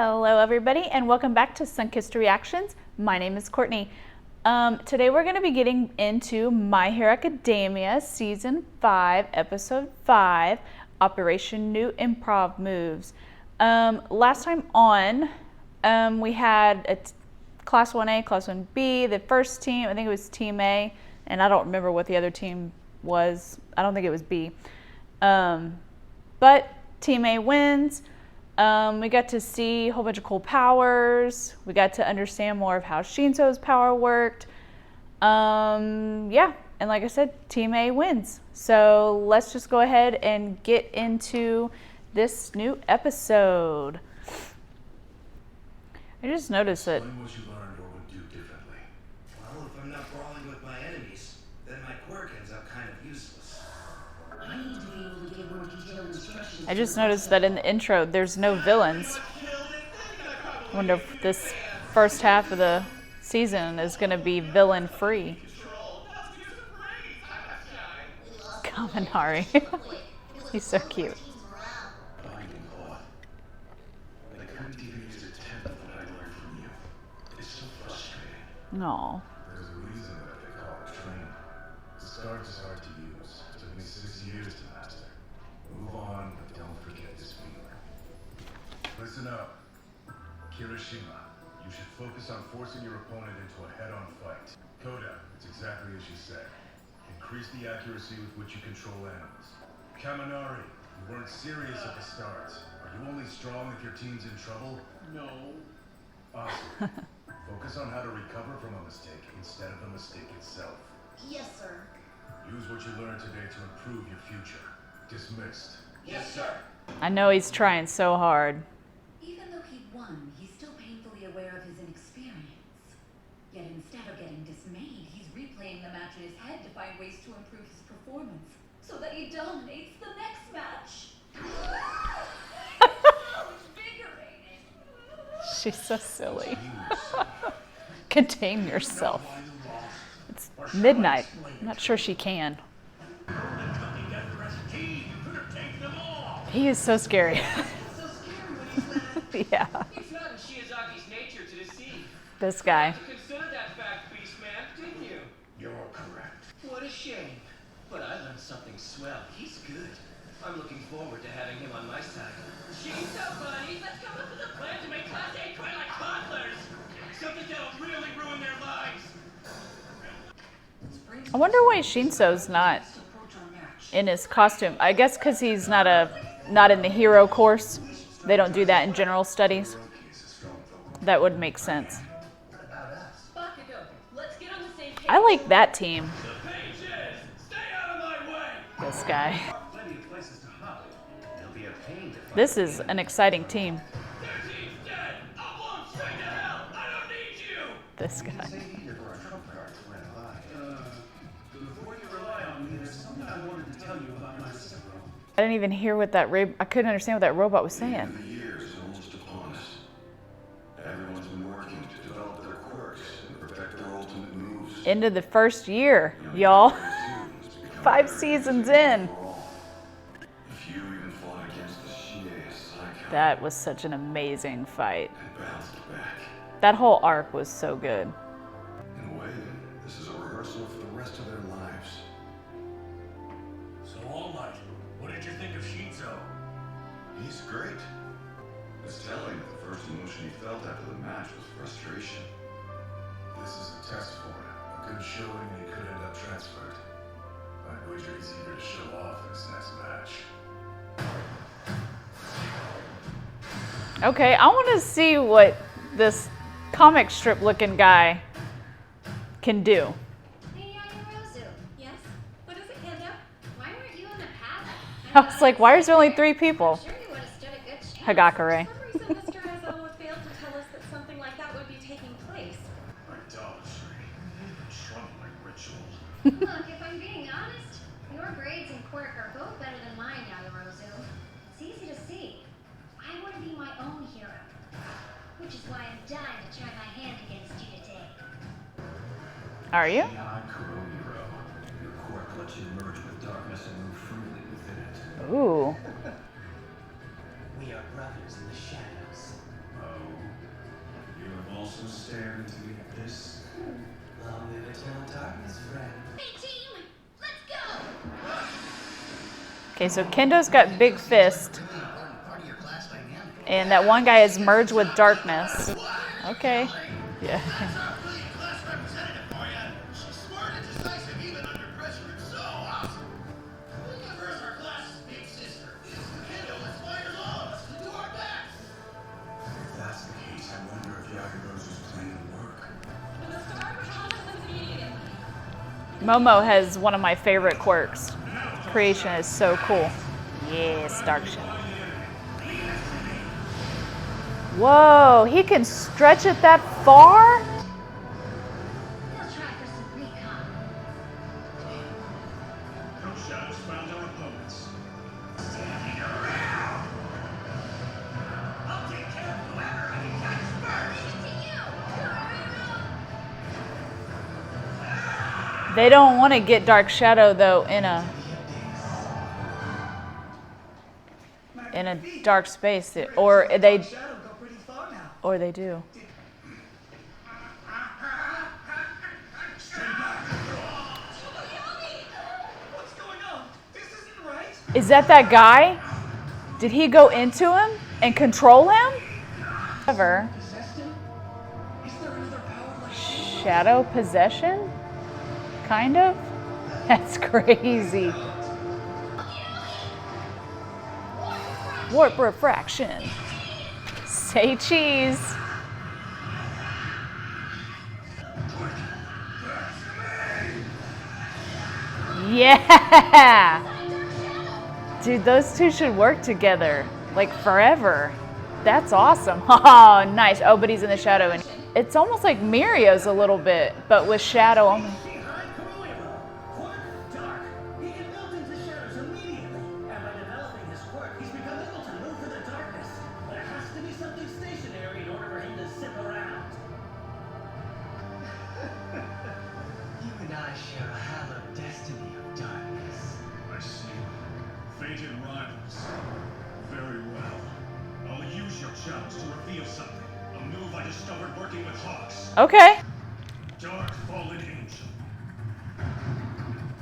Hello everybody and welcome back to Sunkissed Reactions. My name is Courtney. Today we're going to be getting into My Hero Academia Season 5, Episode 5, Operation New Improv Moves. Last time on, we had a Class 1A, Class 1B, the first team, I think it was Team A, and I don't remember what the other team was. I don't think it was B. But Team A wins. We got to see a whole bunch of cool powers. We got to understand more of how Shinso's power worked. Yeah, and like I said, Team A wins. So let's just go ahead and get into this new episode. I just noticed that. Explain what you learned or would do differently. Well, if I'm not brawling with my enemies, then my quirk ends up kind of useless. I need to be able to give more detailed instructions. I just noticed that in the intro, there's no villains. I wonder if this first half of the season is going to be villain-free. Kaminari. He's so cute. They couldn't even use a tenth of what I learned from you. It's so frustrating. No. There's a reason that they call it training. The stars is hard to use. It took me 6 years to master. Move on, but don't forget this feeling. Listen up. Kirishima, you should focus on forcing your opponent into a head-on fight. Koda, it's exactly as you said. Increase the accuracy with which you control animals. Kaminari, you weren't serious at the start. Are you only strong if your team's in trouble? No. Awesome. Focus on how to recover from a mistake instead of the mistake itself. Yes, sir. Use what you learned today to improve your future. Dismissed. Yes, sir. I know he's trying so hard. Even though he won, he's still painfully aware of his inexperience. Yet instead of getting dismayed, he's replaying the match in his head to find ways to improve his performance, so that he dominates the next match. Invigorating. She's so silly. Contain yourself. It's midnight. I'm not sure she can. He is so scary. Yeah. It's not in Shiizaki's nature to deceive. This guy. You considered that fact, Beastman, didn't you? You're correct. What a shame. But I learned something swell. He's good. I'm looking forward to having him on my side. Shinso, buddy, let's come up with a plan to make Class A cry like toddlers. Something that'll really ruin their lives. I wonder why Shinso's not in his costume. I guess because he's not in the hero course. They don't do that in general studies. That would make sense. Bakugo, let's get on the same page. I like that team. The pages! Stay out of my way! This guy. Plenty of places to hide. It'll be a pain to find. This is an exciting team. Their team's dead! I'll blow 'em straight to hell! I don't need you! This guy. For our trump cards when I. Before you rely on me, there's something I wanted to tell you about myself. I didn't even hear what that I couldn't understand what that robot was saying. The year is almost upon us. Everyone's been working to develop their quirks and perfect their ultimate moves. Into the first year, y'all. 5 seasons in. If you even fought against the Shie Psycho That was such an amazing fight. and bounced back. That whole arc was so good. In a way, this is a rehearsal for the rest of their lives. So, All Might, what did you think of Shinso? He's great. It's telling that the first emotion he felt after the match was frustration. This is a test for him. A good showing and he could end up transferred. I'd wager he's eager to show off in his next match. Okay, I want to see what this comic strip looking guy can do. Hey, Rosu. Yes? What is it, Kendo? Why weren't you in the path? I was like, why is there only 3 people? I'm sure you would have stood a good chance. Hagakure. For some reason, Mr. Aizawa failed to tell us that something like that would be taking place. Idolatry. Trump-like ritual. Look, if I'm being honest, your grades and quirk are both better than mine, Yaoyorozu. It's easy to see. I want to be my own hero. Which is why I'm dying to try my hand against you today. Are you? I'm Kuromiro. Your quirk lets you merge with darkness and move freely within it. Ooh. We are brothers in the shadows. Oh, also stared into the abyss. Long live eternal darkness, friend. Hey team, let's go! Okay, so Kendo's got big fist. And that one guy is merged with darkness. Okay. Yeah. Class representative for you. She's smart and decisive even under pressure. It's so awesome. Whoever is our class's big sister. Kendo inspires all of us to do our best. If that's the case, I wonder if Yakuro's plan will work. Momo has one of my favorite quirks. Creation is so cool. Yes, Dark Shadow. Whoa, he can stretch it that far? We'll try for some recon. Those shadows found our opponents. Standing around. I'll take care of whoever I can catch first. They don't want to get Dark Shadow though in a dark space, or they Shadow go pretty far now. or they do. What's going on? This isn't right. Is that guy? Did he go into him and control him? Ever. Possessed him? Is there another power like Shadow possession? Kind of? That's crazy. Warp refraction. Say cheese. Yeah! Dude, those two should work together. Like forever. That's awesome. Oh, nice. Oh, but he's in the shadow. And it's almost like Mirio's a little bit, but with shadow only. Behind Karuiva. Quirk, dark. He can melt into shadows immediately. And by developing his quirk, he's become able to move through the darkness. There has to be something stationary in order for him to zip around. You and I share a hallowed destiny of darkness. I see. Fated rivals. Very well. I'll use your challenge to reveal something. A move I discovered working with Hawks. Okay. Dark Fallen Angel.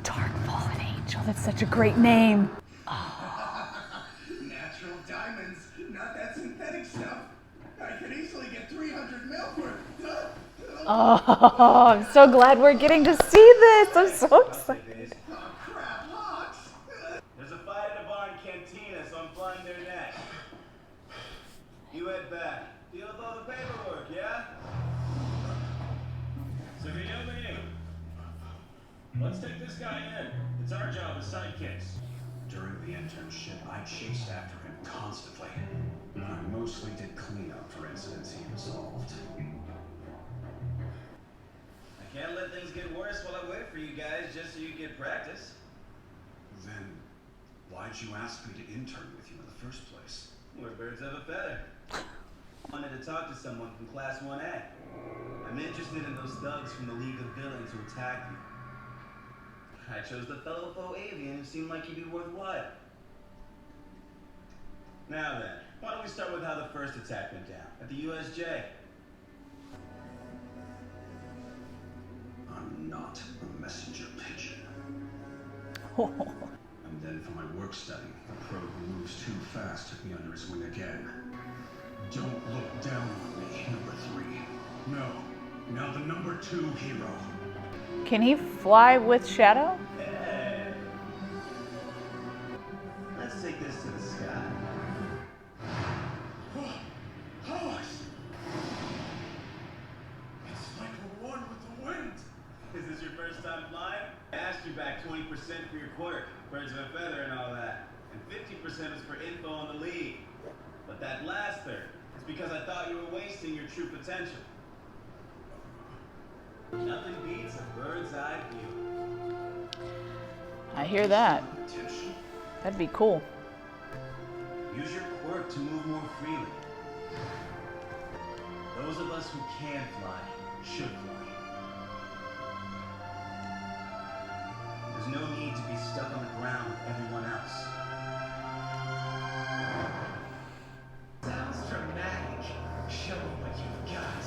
Dark Fallen Angel. That's such a great name. Natural diamonds, not that synthetic stuff. I could easily get 300 mil for it. Oh, I'm so glad we're getting to see this. I'm so excited. Oh crap, Hawks! There's a fight in a bar in Cantina, so I'm flying there next. You head back. Deal with all the paperwork, yeah? So let's take this guy in. It's our job as sidekicks. During the internship, I chased after him constantly. I mostly did cleanup for incidents he resolved. I can't let things get worse while I wait for you guys just so you get practice. Then, why'd you ask me to intern with you in the first place? We're birds of a feather. Wanted to talk to someone from Class 1A. I'm interested in those thugs from the League of Villains who attacked you. I chose the fellow faux avian who seemed like he'd be worthwhile. Now then, why don't we start with how the first attack went down at the USJ? I'm not a messenger pigeon. And then for my work study, the pro who moves too fast took me under his wing again. Don't look down on me, number 3. No, now the number 2 hero. Can he fly with shadow? Hey. Let's take this to the sky. Hawks! It's like we're one with the wind. Is this your first time flying? I asked you back 20% for your quirk, birds of a feather and all that. And 50% is for info on the league. But that last third is because I thought you were wasting your true potential. Nothing beats a bird's eye view. I hear that. Potential. That'd be cool. Use your quirk to move more freely. Those of us who can fly should fly. There's no need to be stuck on the ground with everyone else. Sounds dramatic. Show me what you've got.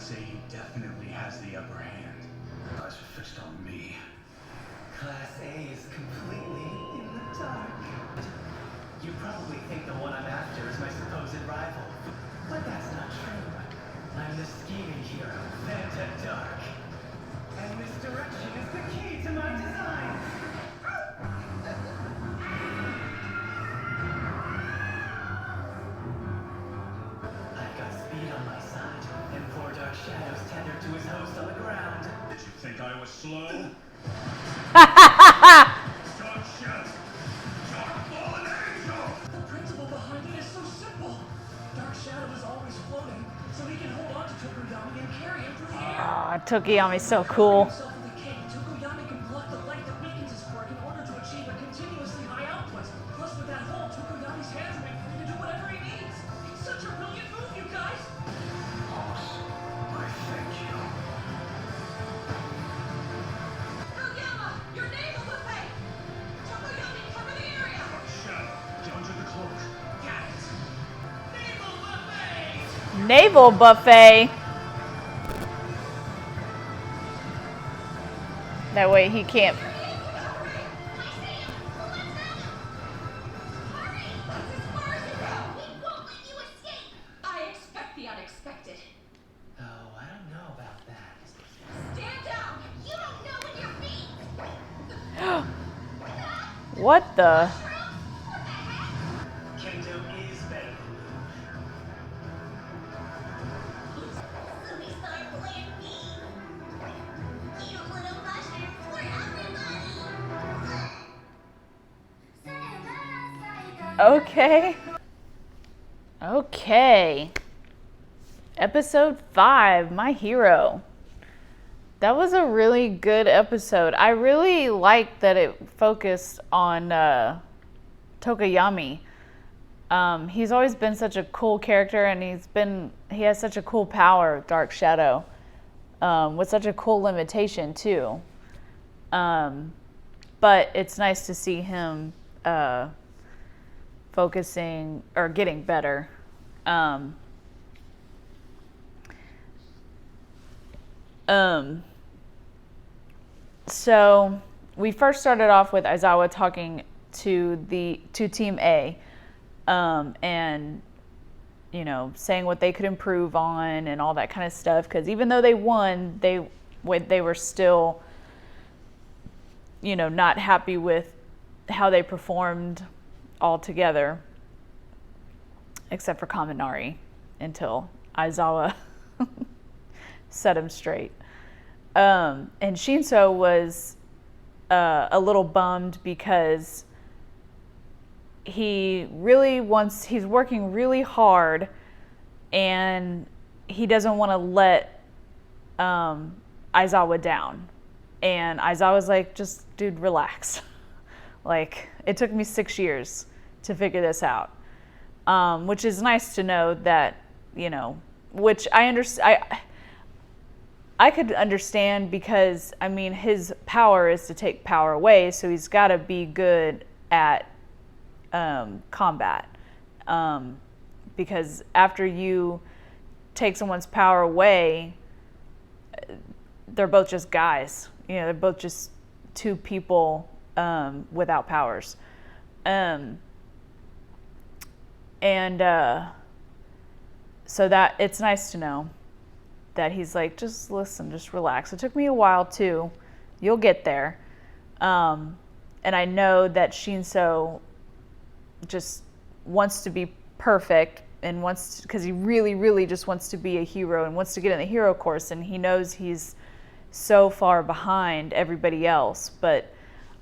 say he definitely has the upper hand. Eyes are fixed on me. Class A is completely in the dark. You probably think the one I'm after is my supposed rival, but that's not true. I'm the scheming hero, Vanta Dark. And misdirection is the key to my design. I've got speed on my side, and poor Dark Shadow's tethered to his host on the ground. Did you think I was slow? Dark Shadow! Dark Fallen Angel! The principle behind it is so simple. Dark Shadow is always floating, so he can hold on to Tokuyami and carry him through the air. Ah, Tokuyami's so cool. Himself with a cape, Tokuyami can block the light that weakens his quirk in order to achieve a continuously high output. Plus, with that hold, Tokuyami's hands make free to do whatever he needs. It's such a brilliant move, you guys. Boss, I thank you. Aoyama, your naval buffet! Tokuyami, cover the area! Dark Shadow, get under the cloak. Got it! Naval buffet! Naval buffet. That way he can't. I expect the unexpected. Oh, I don't know about that. Stand down! You don't know when you're beat! What the? Kendo is better than So we start plan B. Eat a little mushroom for everybody. Okay. Okay. Episode 5, My Hero. That was a really good episode. I really liked that it focused on Tokuyami. He's always been such a cool character, and he has such a cool power, Dark Shadow, with such a cool limitation too. But it's nice to see him focusing or getting better. So we first started off with Aizawa talking to Team A, and saying what they could improve on and all that kind of stuff. Because even though they won, they were still not happy with how they performed all together, except for Kaminari, until Aizawa set him straight. And Shinso was a little bummed because he's working really hard, and he doesn't want to let Aizawa down. And Aizawa's like, just, dude, relax. Like, it took me 6 years to figure this out. Which is nice to know that, which I understand. I could understand because, his power is to take power away, so he's got to be good at combat. Because after you take someone's power away, they're both just guys. They're both just two people without powers. So that it's nice to know that he's like, just listen, just relax. It took me a while too. You'll get there. And I know that Shinso just wants to be perfect and because he really, really just wants to be a hero and wants to get in the hero course, and he knows he's so far behind everybody else. But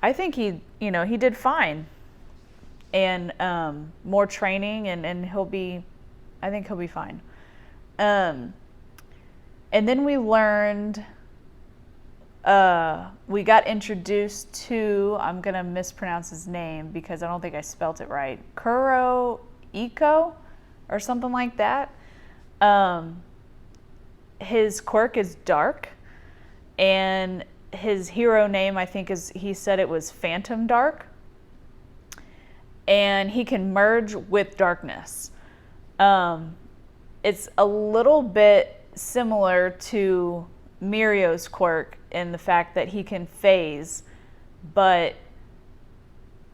I think he did fine. And more training and I think he'll be fine. And then we learned, we got introduced to, I'm going to mispronounce his name because I don't think I spelt it right, Kuro Iko or something like that. His quirk is dark, and his hero name, I think, he said it was Phantom Dark. And he can merge with darkness. It's a little bit similar to Mirio's quirk in the fact that he can phase, but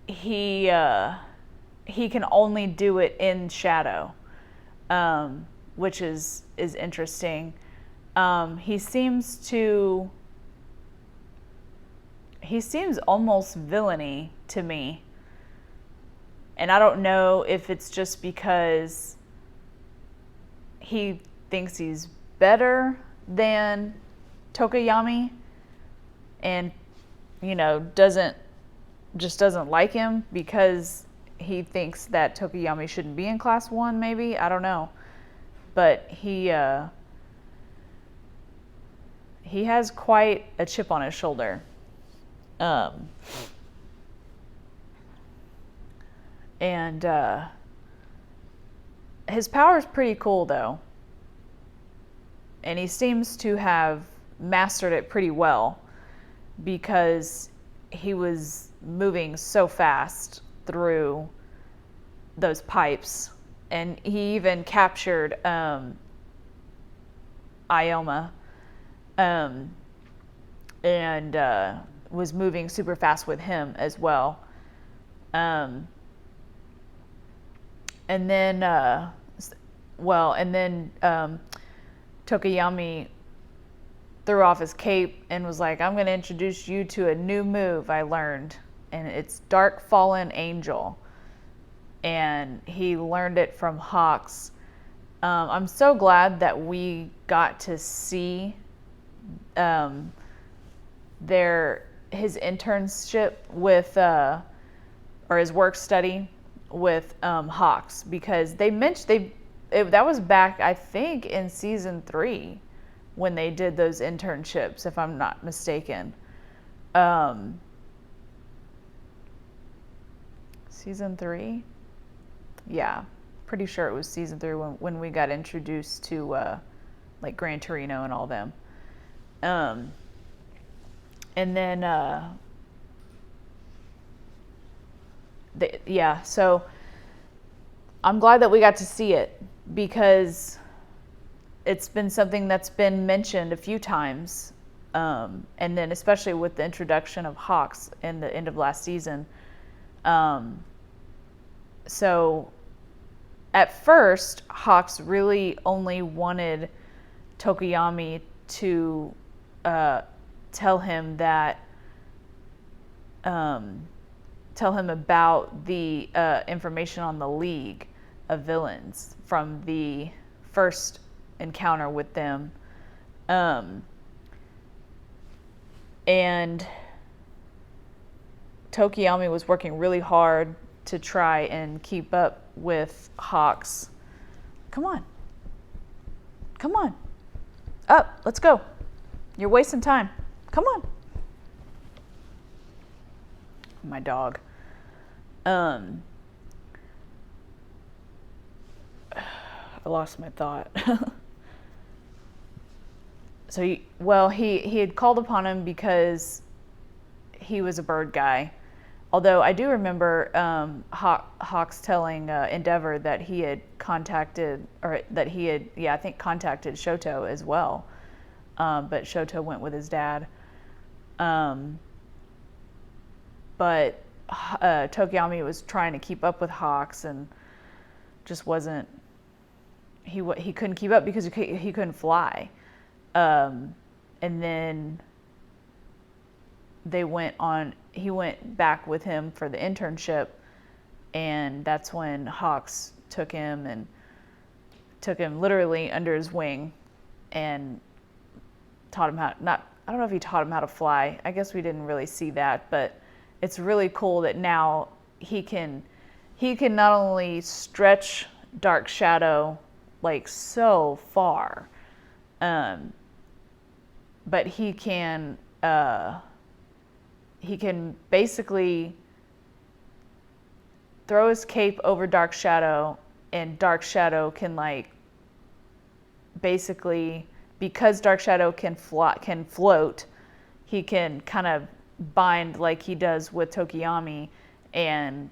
he can only do it in shadow, which is interesting. He seems almost villainy to me, and I don't know if it's just because he thinks he's better than Tokoyami, and doesn't like him because he thinks that Tokoyami shouldn't be in class 1, maybe. I don't know. But he has quite a chip on his shoulder. And his power is pretty cool, though. And he seems to have mastered it pretty well because he was moving so fast through those pipes. And he even captured Ioma and was moving super fast with him as well. And then Tokoyami threw off his cape and was like, I'm going to introduce you to a new move I learned, and it's Dark Fallen Angel. And he learned it from Hawks. I'm so glad that we got to see his internship with, or his work study with Hawks, because they mentioned that was back, I think, in season 3 when they did those internships, if I'm not mistaken. Season 3? Yeah, pretty sure it was season 3 when we got introduced to like Gran Torino and all them. And then so I'm glad that we got to see it, because it's been something that's been mentioned a few times, and then especially with the introduction of Hawks in the end of last season. So at first, Hawks really only wanted Tokoyami to tell him about the information on the League of Villains from the first encounter with them. And Tokoyami was working really hard to try and keep up with Hawks. Come on. Up, let's go. You're wasting time. Come on. My dog. I lost my thought. So he had called upon him because he was a bird guy. Although I do remember Hawks telling Endeavor that he had contacted Shoto as well. But Shoto went with his dad. But Tokoyami was trying to keep up with Hawks and just wasn't. He couldn't keep up because he couldn't fly. And then he went back with him for the internship, and that's when Hawks took him literally under his wing and taught him I don't know if he taught him how to fly. I guess we didn't really see that, but it's really cool that now he can not only stretch Dark Shadow like so far, but he can basically throw his cape over Dark Shadow, and Dark Shadow can basically, because Dark Shadow can float, he can kind of bind like he does with Tokoyami, and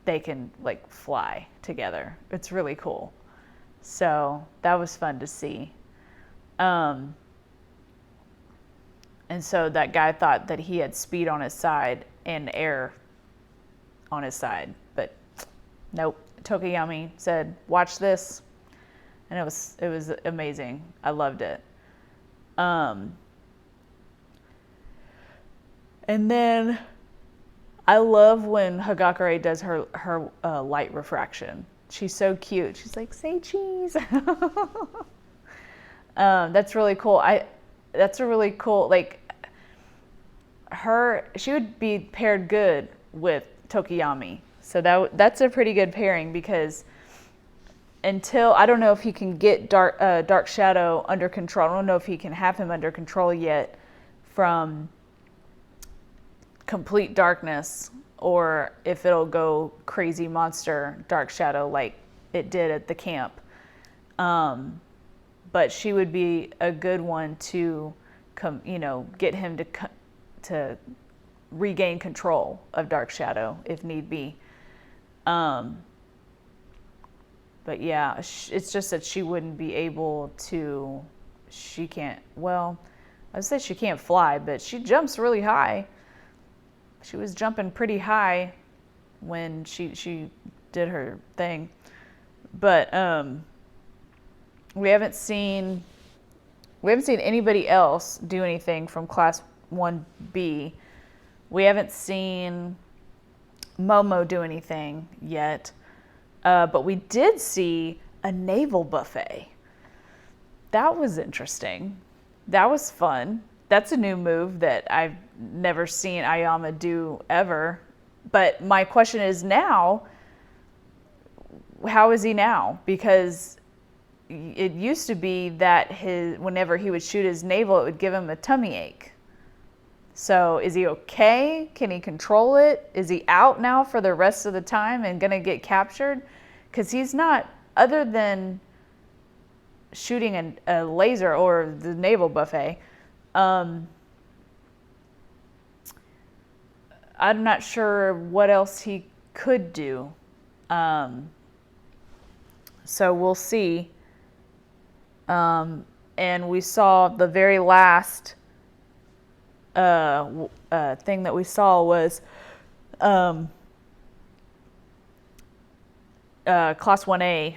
they can fly together. It's really cool. So that was fun to see. And so that guy thought that he had speed on his side and air on his side. But nope. Tokiyami said, watch this. And it was amazing. I loved it. And then I love when Hagakure does her light refraction. She's so cute. She's like, say cheese. That's really cool. That's a really cool, like, she would be paired good with Tokiyami. So that's a pretty good pairing, because until, I don't know if he can get Dark Shadow under control. I don't know if he can have him under control yet from complete darkness, or if it'll go crazy monster Dark Shadow like it did at the camp. But she would be a good one to get him to regain control of Dark Shadow if need be. But yeah, it's just that she wouldn't be able to, I would say she can't fly, but she jumps really high. She was jumping pretty high when she did her thing. But we haven't seen anybody else do anything from Class 1B. We haven't seen Momo do anything yet. But we did see a naval buffet. That was interesting. That was fun. That's a new move that I've never seen Ayama do ever. But my question is now, how is he now? Because it used to be that whenever he would shoot his navel, it would give him a tummy ache. So is he okay? Can he control it? Is he out now for the rest of the time and going to get captured? Because he's not, other than shooting a laser or the naval buffet, I'm not sure what else he could do. So we'll see. And we saw the very last thing that we saw was Class 1A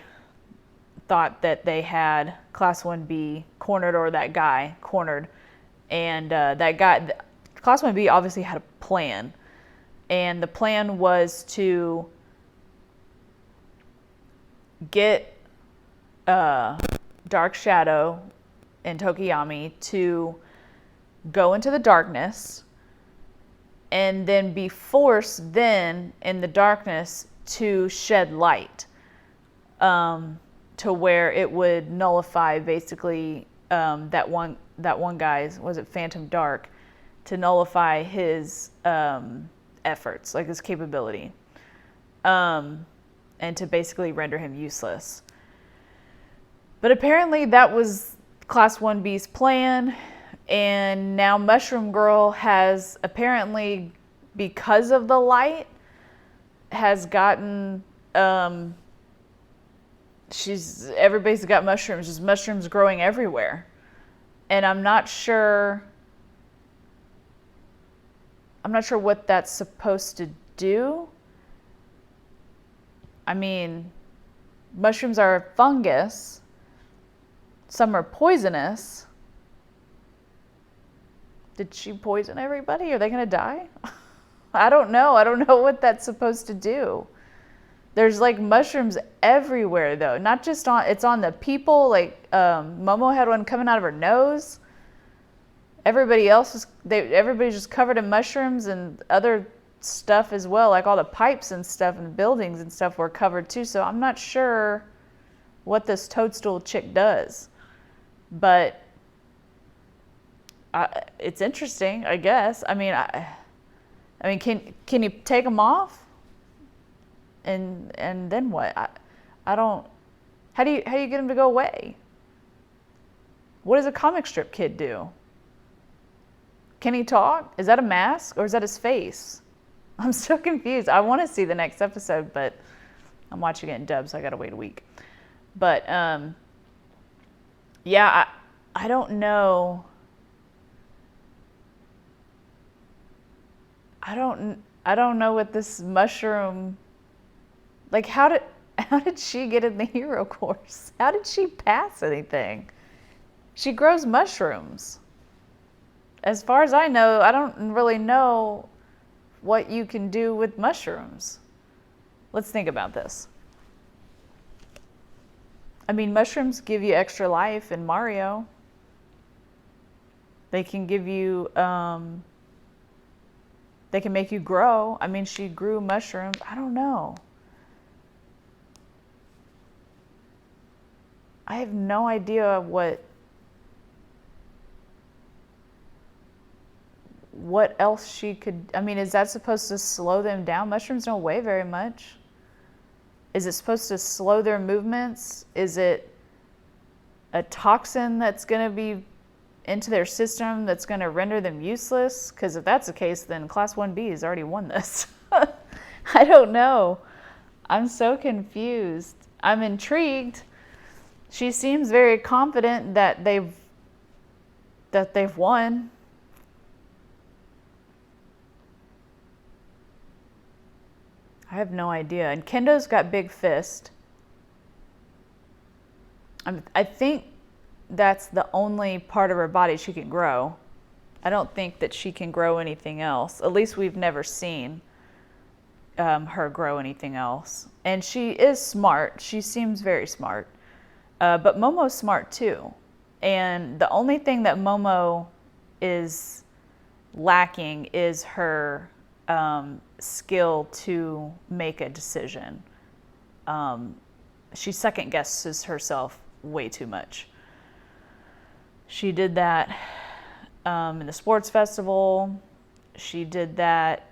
thought that they had Class 1B cornered, or that guy cornered. And that guy, Class 1B obviously had a plan. And the plan was to get Dark Shadow and Tokiyami to go into the darkness and then be forced then in the darkness to shed light, to where it would nullify basically that one guy's, was it Phantom Dark, to nullify his efforts, like his capability, and to basically render him useless. But apparently that was Class 1B's plan, and now Mushroom Girl has apparently, because of the light, has gotten, everybody's got mushrooms, just mushrooms growing everywhere. And I'm not sure what that's supposed to do. I mean, mushrooms are a fungus. Some are poisonous. Did she poison everybody? Are they going to die? I don't know. I don't know what that's supposed to do. There's like mushrooms everywhere though. Not just it's on the people. Like Momo had one coming out of her nose. Everybody's just covered in mushrooms and other stuff as well. Like all the pipes and stuff and the buildings and stuff were covered too. So I'm not sure what this toadstool chick does. But it's interesting, I guess. I mean, can you take them off? And then what? I don't. How do you get them to go away? What does a comic strip kid do? Can he talk? Is that a mask or is that his face? I'm so confused. I want to see the next episode, but I'm watching it in dub, so I gotta wait a week. But yeah, I don't know. I don't know what this mushroom, like how did she get in the hero course? How did she pass anything? She grows mushrooms. As far as I know, I don't really know what you can do with mushrooms. Let's think about this. I mean, mushrooms give you extra life in Mario. They can give you, they can make you grow. I mean, she grew mushrooms. I don't know. I have no idea what else she could. I mean, is that supposed to slow them down? Mushrooms don't weigh very much. Is it supposed to slow their movements? Is it a toxin that's going to be into their system that's going to render them useless? Because if that's the case, then Class 1B has already won this. I don't know. I'm so confused. I'm intrigued. She seems very confident that they've won. I have no idea. And Kendo's got big fist. I think that's the only part of her body she can grow. I don't think that she can grow anything else. At least we've never seen her grow anything else. And she is smart. She seems very smart. But Momo's smart too. And the only thing that Momo is lacking is her skill to make a decision. She second guesses herself way too much. She did that in the sports festival. She did that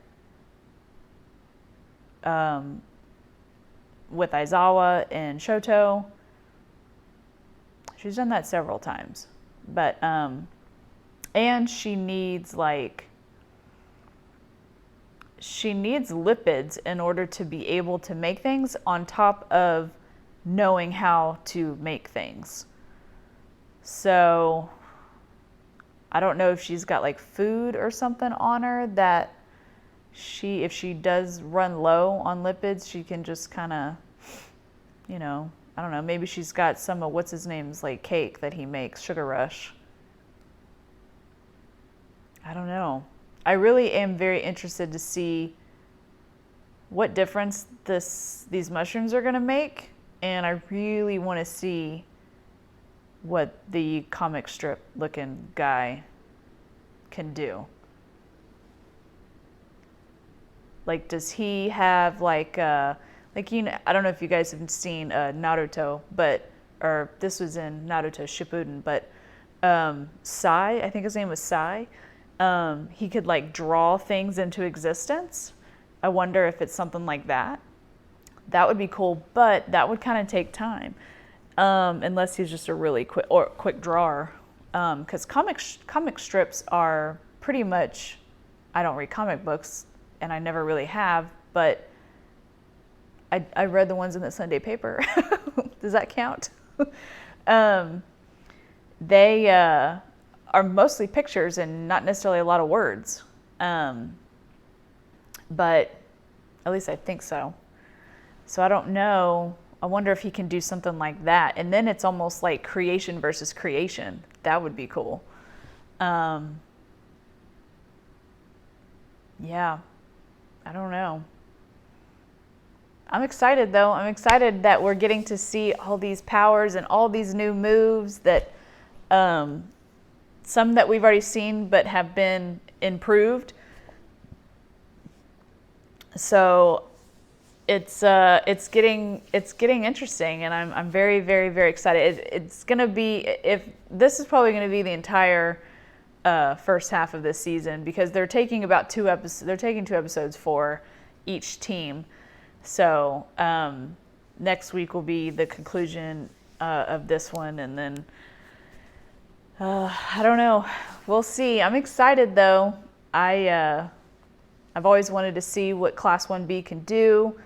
with Aizawa and Shoto. She's done that several times. But and she needs lipids in order to be able to make things, on top of knowing how to make things. So I don't know if she's got like food or something on her that if she does run low on lipids, she can just kind of, I don't know, maybe she's got some of what's his name's like cake that he makes, Sugar Rush. I don't know. I really am very interested to see what difference these mushrooms are going to make, and I really want to see what the comic strip looking guy can do. Like, does he have I don't know if you guys have seen Naruto, or this was in Naruto Shippuden, but Sai, I think his name was Sai. He could draw things into existence. I wonder if it's something like that. That would be cool, but that would kind of take time, unless he's just a really quick drawer. Because comic strips are pretty much, I don't read comic books, and I never really have, but I read the ones in the Sunday paper. Does that count? They are mostly pictures and not necessarily a lot of words. But at least I think so. So I don't know. I wonder if he can do something like that. And then it's almost like creation versus creation. That would be cool. Yeah. I don't know. I'm excited though. I'm excited that we're getting to see all these powers and all these new moves that some that we've already seen but have been improved. So it's getting interesting, and I'm very, very, very excited. It's gonna be, if this is probably gonna be the entire first half of this season, because they're taking about 2 episodes. They're taking 2 episodes for each team. So next week will be the conclusion of this one, and then I don't know. We'll see. I'm excited though. I've always wanted to see what Class 1B can do.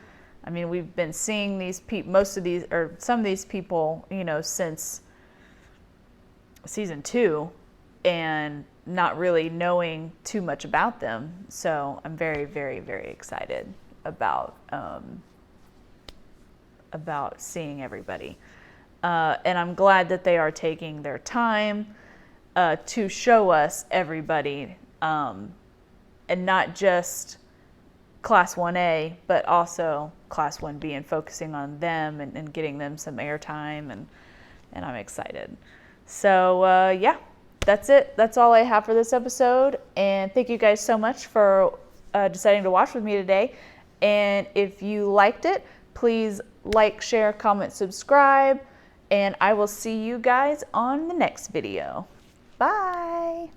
I mean, we've been seeing some of these people, since season 2 and not really knowing too much about them. So I'm very, very, very excited about seeing everybody. And I'm glad that they are taking their time to show us everybody, and not just Class 1A, but also Class 1B, and focusing on them and getting them some airtime, and I'm excited. So yeah, that's it. That's all I have for this episode, and thank you guys so much for deciding to watch with me today. And if you liked it, please like, share, comment, subscribe, and I will see you guys on the next video. Bye!